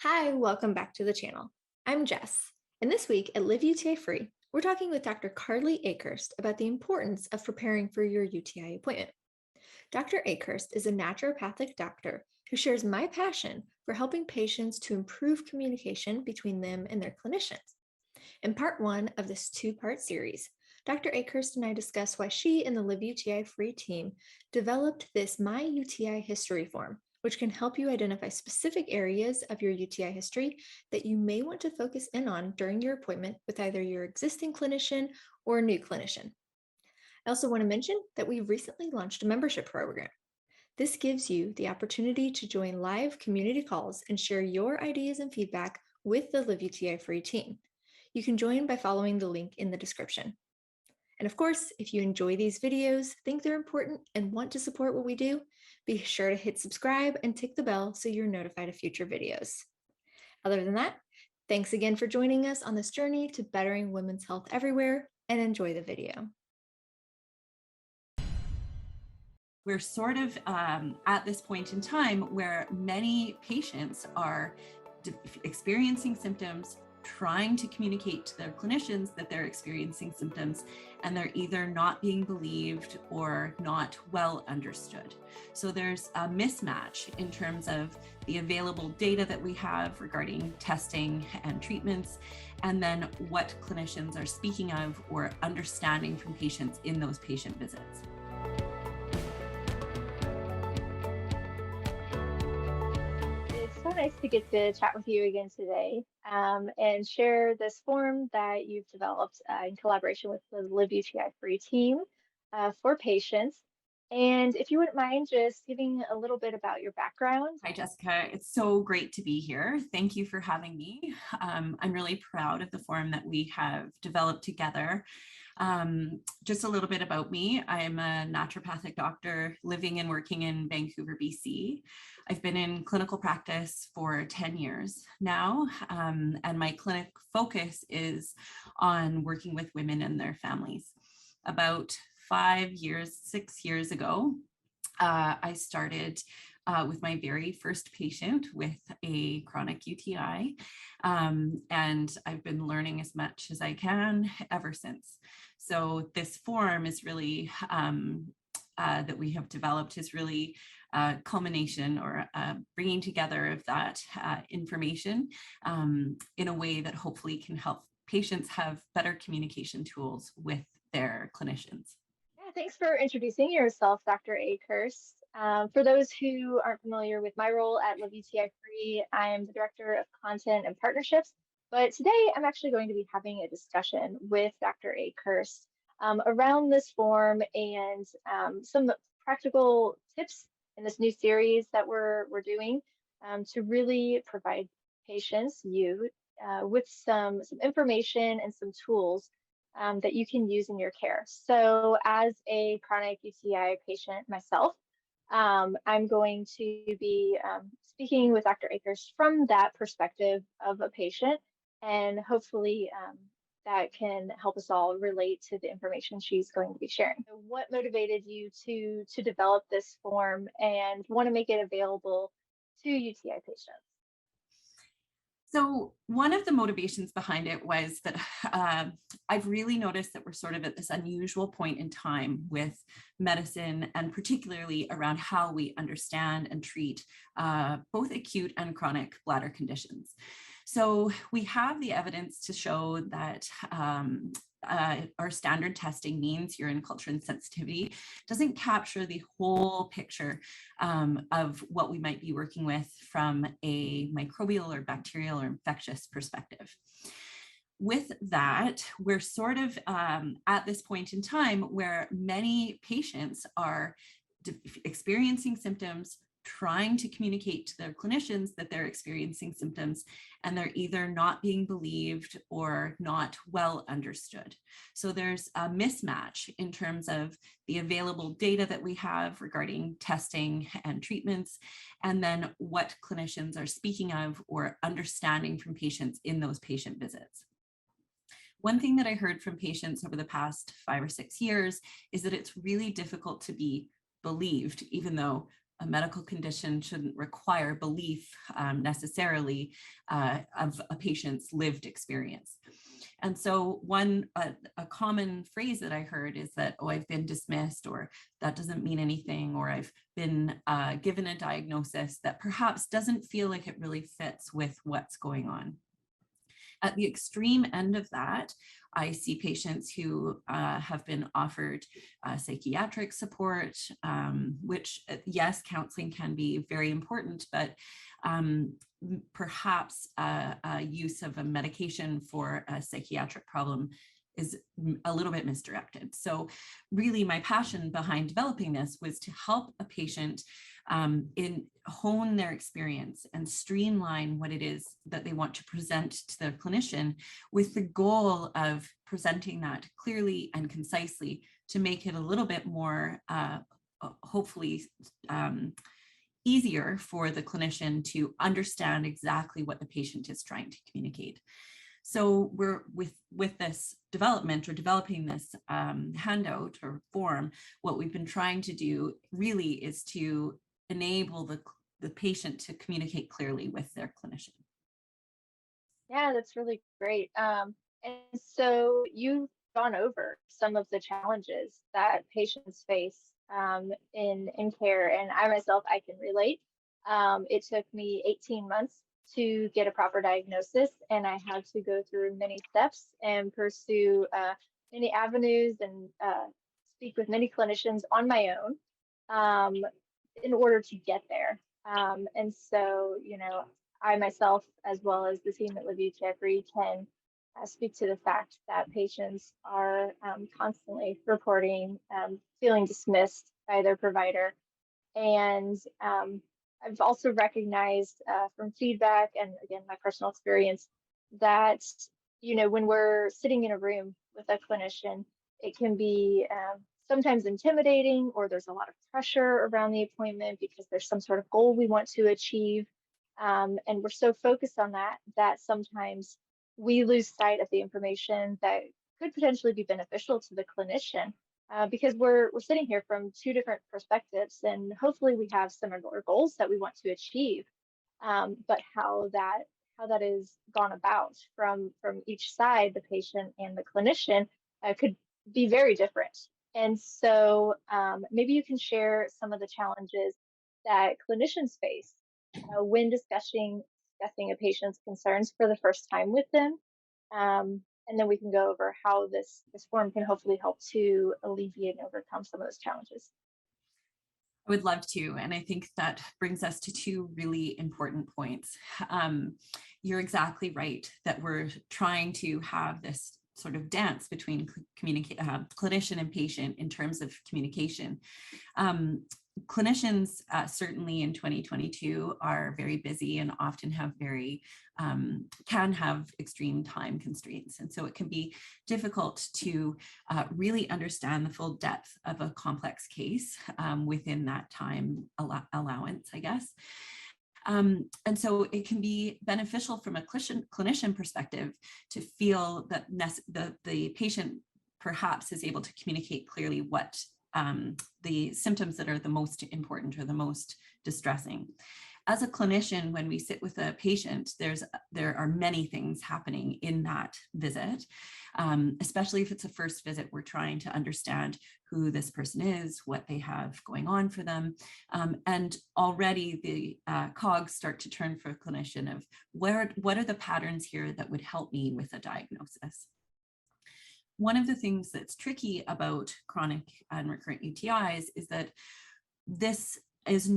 Hi, welcome back to the channel. I'm Jess, and this week at Live UTI Free, we're talking with Dr. Carley Akehurst about the importance of preparing for your UTI appointment. Dr. Akhurst is a naturopathic doctor who shares my passion for helping patients to improve communication between them and their clinicians. In part one of this two-part series, Dr. Akhurst and I discuss why she and the Live UTI Free team developed this My UTI History form, which can help you identify specific areas of your UTI history that you may want to focus in on during your appointment with either your existing clinician or a new clinician. I also want to mention that we recently launched a membership program. This gives you the opportunity to join live community calls and share your ideas and feedback with the Live UTI Free team. You can join by following the link in the description. And of course, if you enjoy these videos, think they're important, and want to support what we do, be sure to hit subscribe and tick the bell so you're notified of future videos. Other than that, thanks again for joining us on this journey to bettering women's health everywhere, and enjoy the video. We're sort of at this point in time where many patients are experiencing symptoms, trying to communicate to their clinicians that they're experiencing symptoms, and they're either not being believed or not well understood. So there's a mismatch in terms of the available data that we have regarding testing and treatments, and then what clinicians are speaking of or understanding from patients in those patient visits. It's so nice to get to chat with you again today and share this form that you've developed in collaboration with the Live UTI Free team for patients. And if you wouldn't mind just giving a little bit about your background. Hi, Jessica. It's so great to be here. Thank you for having me. I'm really proud of the form that we have developed together. Just a little bit about me. I'm a naturopathic doctor living and working in Vancouver, BC. I've been in clinical practice for 10 years now, and my clinic focus is on working with women and their families. About 6 years ago, I started with my very first patient with a chronic UTI, and I've been learning as much as I can ever since. So this form is really that we have developed is really a culmination or bringing together of that information in a way that hopefully can help patients have better communication tools with their clinicians. Yeah, thanks for introducing yourself, Dr. Akhurst. For those who aren't familiar with my role at Live UTI Free, I am the Director of Content and Partnerships. But today I'm actually going to be having a discussion with Dr. Akhurst around this form and some practical tips in this new series that we're doing to really provide patients, with some information and some tools that you can use in your care. So as a chronic UTI patient myself, I'm going to be speaking with Dr. Akhurst from that perspective of a patient, and hopefully that can help us all relate to the information she's going to be sharing. So what motivated you to develop this form and want to make it available to UTI patients? So one of the motivations behind it was that I've really noticed that we're sort of at this unusual point in time with medicine, and particularly around how we understand and treat both acute and chronic bladder conditions. So we have the evidence to show that our standard testing means urine culture and sensitivity doesn't capture the whole picture of what we might be working with from a microbial or bacterial or infectious perspective. With that, we're sort of at this point in time where many patients are experiencing symptoms, trying to communicate to their clinicians that they're experiencing symptoms, and they're either not being believed or not well understood. So there's a mismatch in terms of the available data that we have regarding testing and treatments, and then what clinicians are speaking of or understanding from patients in those patient visits. One thing that I heard from patients over the past 5 or 6 years is that it's really difficult to be believed, even though a medical condition shouldn't require belief necessarily of a patient's lived experience. And so a common phrase that I heard is that, oh, I've been dismissed, or that doesn't mean anything, or I've been given a diagnosis that perhaps doesn't feel like it really fits with what's going on. At the extreme end of that, I see patients who have been offered psychiatric support, which, yes, counseling can be very important, but perhaps use of a medication for a psychiatric problem is a little bit misdirected. So really my passion behind developing this was to help a patient hone their experience and streamline what it is that they want to present to their clinician, with the goal of presenting that clearly and concisely to make it a little bit more, hopefully, easier for the clinician to understand exactly what the patient is trying to communicate. So we're with this development, or developing this handout or form, what we've been trying to do really is to enable the patient to communicate clearly with their clinician. Yeah, that's really great. And so you've gone over some of the challenges that patients face in care, and I myself, I can relate. It took me 18 months to get a proper diagnosis, and I had to go through many steps and pursue many avenues and speak with many clinicians on my own in order to get there. And so, I myself, as well as the team at Live UTI-Free, can speak to the fact that patients are constantly reporting feeling dismissed by their provider. And I've also recognized from feedback and, again, my personal experience, that, when we're sitting in a room with a clinician, it can be sometimes intimidating, or there's a lot of pressure around the appointment because there's some sort of goal we want to achieve. And we're so focused on that sometimes we lose sight of the information that could potentially be beneficial to the clinician, because we're sitting here from two different perspectives, and hopefully we have similar goals that we want to achieve. But how that is gone about from each side, the patient and the clinician, could be very different. And so maybe you can share some of the challenges that clinicians face when discussing a patient's concerns for the first time with them. And then we can go over how this form can hopefully help to alleviate and overcome some of those challenges. I would love to. And I think that brings us to two really important points. You're exactly right that we're trying to have this sort of dance between clinician and patient in terms of communication. Clinicians, certainly in 2022, are very busy and often have can have extreme time constraints. And so it can be difficult to really understand the full depth of a complex case within that time allowance, I guess. And so it can be beneficial from a clinician perspective to feel that the patient perhaps is able to communicate clearly what the symptoms that are the most important or the most distressing. As a clinician, when we sit with a patient, there are many things happening in that visit, especially if it's a first visit. We're trying to understand who this person is, what they have going on for them, and already the cogs start to turn for a clinician of what are the patterns here that would help me with a diagnosis. One of the things that's tricky about chronic and recurrent UTIs is that this is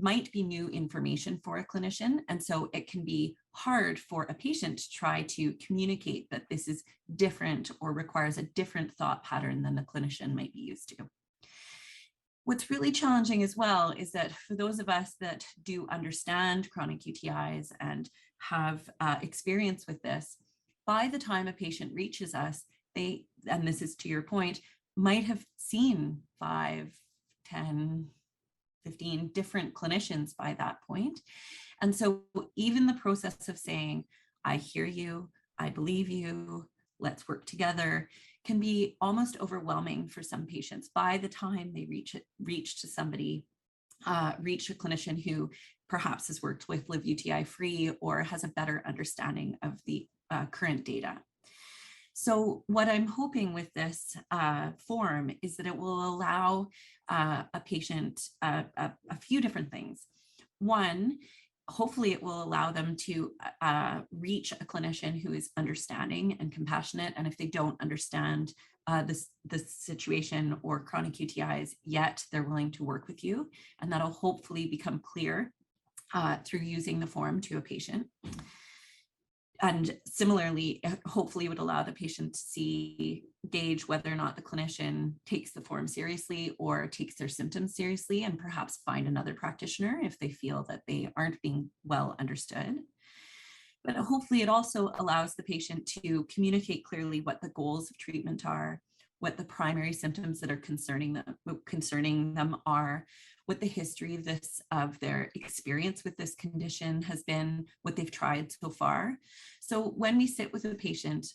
might be new information for a clinician. And so it can be hard for a patient to try to communicate that this is different or requires a different thought pattern than the clinician might be used to. What's really challenging as well is that for those of us that do understand chronic UTIs and have experience with this, by the time a patient reaches us, and this is to your point, might have seen 5, 10, 15 different clinicians by that point. And so even the process of saying, I hear you, I believe you, let's work together, can be almost overwhelming for some patients by the time they reach to somebody reach a clinician who perhaps has worked with Live UTI Free or has a better understanding of the current data. So what I'm hoping with this form is that it will allow a patient a few different things. One, hopefully it will allow them to reach a clinician who is understanding and compassionate. And if they don't understand the situation or chronic UTIs yet, they're willing to work with you. And that'll hopefully become clear through using the form to a patient. And similarly, hopefully would allow the patient to gauge whether or not the clinician takes the form seriously or takes their symptoms seriously, and perhaps find another practitioner if they feel that they aren't being well understood. But hopefully it also allows the patient to communicate clearly what the goals of treatment are, what the primary symptoms that are concerning them are, what the history of their experience with this condition has been, what they've tried so far. So when we sit with a patient,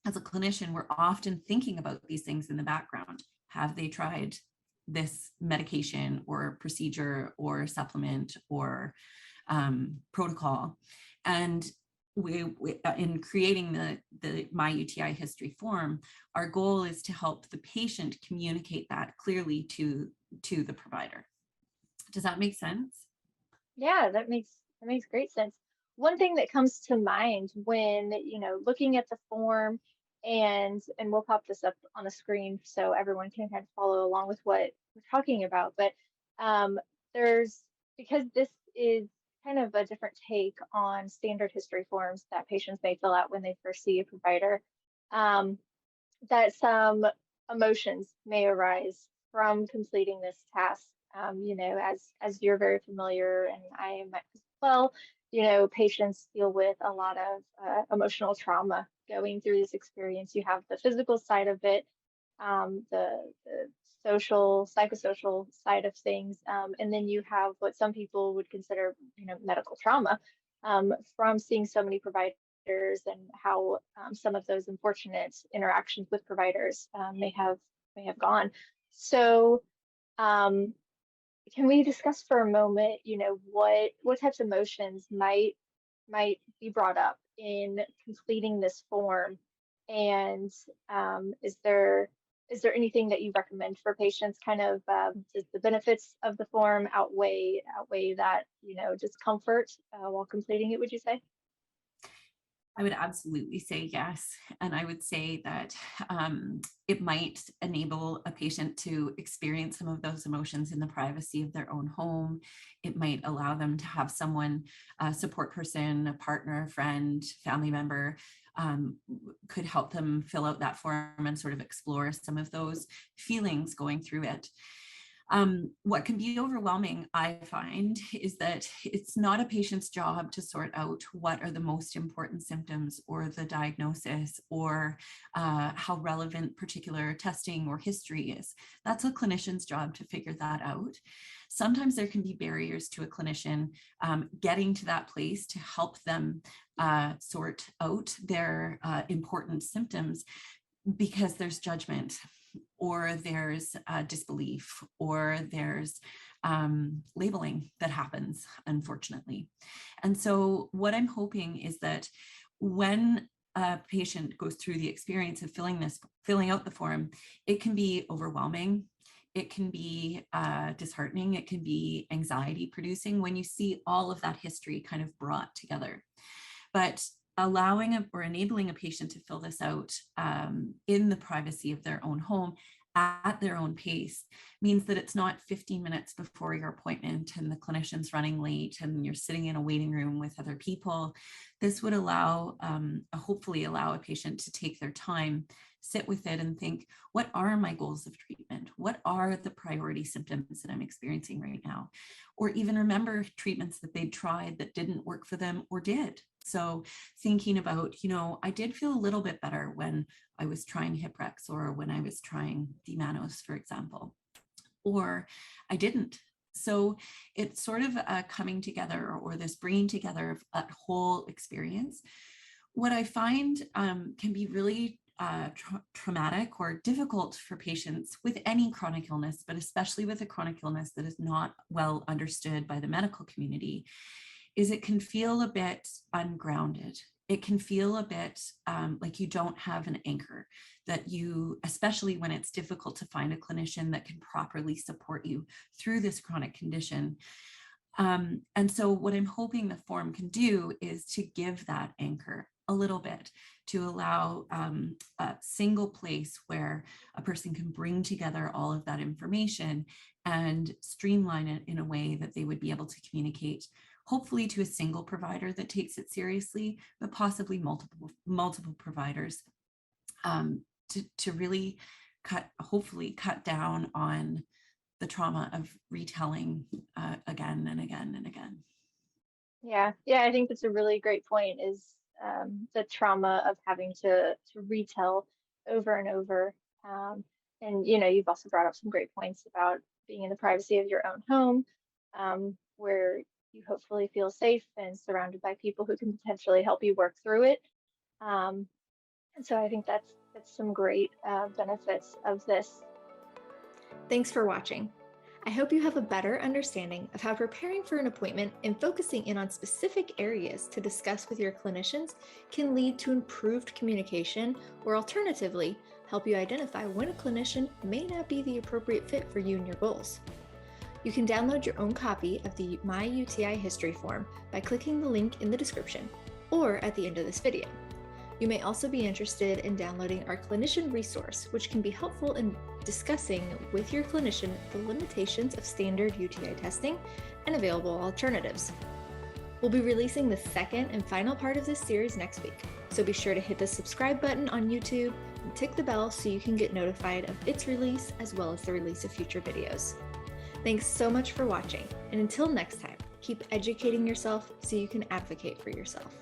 as a clinician, we're often thinking about these things in the background. Have they tried this medication or procedure or supplement or protocol? And we in creating the My UTI History form, our goal is to help the patient communicate that clearly to the provider. Does that make sense? Yeah, that makes great sense. One thing that comes to mind when, looking at the form, and we'll pop this up on the screen so everyone can kind of follow along with what we're talking about. But there's, because this is kind of a different take on standard history forms that patients may fill out when they first see a provider, that some emotions may arise from completing this task. As you're very familiar, and I am as well, patients deal with a lot of emotional trauma going through this experience. You have the physical side of it, the social, psychosocial side of things, and then you have what some people would consider, medical trauma from seeing so many providers, and how some of those unfortunate interactions with providers may have gone. So, can we discuss for a moment, what types of emotions might be brought up in completing this form, and is there anything that you recommend for patients? Kind of, does the benefits of the form outweigh that, discomfort while completing it, would you say? I would absolutely say yes. And I would say that it might enable a patient to experience some of those emotions in the privacy of their own home. It might allow them to have someone, a support person, a partner, a friend, family member, could help them fill out that form and sort of explore some of those feelings going through it. What can be overwhelming, I find, is that it's not a patient's job to sort out what are the most important symptoms or the diagnosis or how relevant particular testing or history is. That's a clinician's job to figure that out. Sometimes there can be barriers to a clinician getting to that place to help them sort out their important symptoms, because there's judgment, or there's disbelief, or there's labeling that happens, unfortunately. And so what I'm hoping is that when a patient goes through the experience of filling out the form, it can be overwhelming. It can be disheartening. It can be anxiety producing when you see all of that history kind of brought together. But allowing or enabling a patient to fill this out in the privacy of their own home at their own pace means that it's not 15 minutes before your appointment and the clinician's running late and you're sitting in a waiting room with other people. This would allow, hopefully allow a patient to take their time, sit with it and think, what are my goals of treatment? What are the priority symptoms that I'm experiencing right now? Or even remember treatments that they'd tried that didn't work for them or did. So thinking about, I did feel a little bit better when I was trying Hiprex or when I was trying D-mannose, for example, or I didn't. So it's sort of a coming together, or this bringing together of that whole experience. What I find can be really traumatic or difficult for patients with any chronic illness, but especially with a chronic illness that is not well understood by the medical community, is it can feel a bit ungrounded. It can feel a bit like you don't have an anchor, that you, especially when it's difficult to find a clinician that can properly support you through this chronic condition. And so what I'm hoping the form can do is to give that anchor a little bit, to allow a single place where a person can bring together all of that information and streamline it in a way that they would be able to communicate, hopefully to a single provider that takes it seriously, but possibly multiple providers, to really hopefully cut down on the trauma of retelling again and again and again. Yeah, I think that's a really great point, is the trauma of having to retell over and over. And you've also brought up some great points about being in the privacy of your own home, where you hopefully feel safe and surrounded by people who can potentially help you work through it. And so I think that's some great benefits of this. Thanks for watching. I hope you have a better understanding of how preparing for an appointment and focusing in on specific areas to discuss with your clinicians can lead to improved communication, or alternatively, help you identify when a clinician may not be the appropriate fit for you and your goals. You can download your own copy of the My UTI History form by clicking the link in the description or at the end of this video. You may also be interested in downloading our clinician resource, which can be helpful in discussing with your clinician the limitations of standard UTI testing and available alternatives. We'll be releasing the second and final part of this series next week, so be sure to hit the subscribe button on YouTube and tick the bell so you can get notified of its release as well as the release of future videos. Thanks so much for watching, and until next time, keep educating yourself so you can advocate for yourself.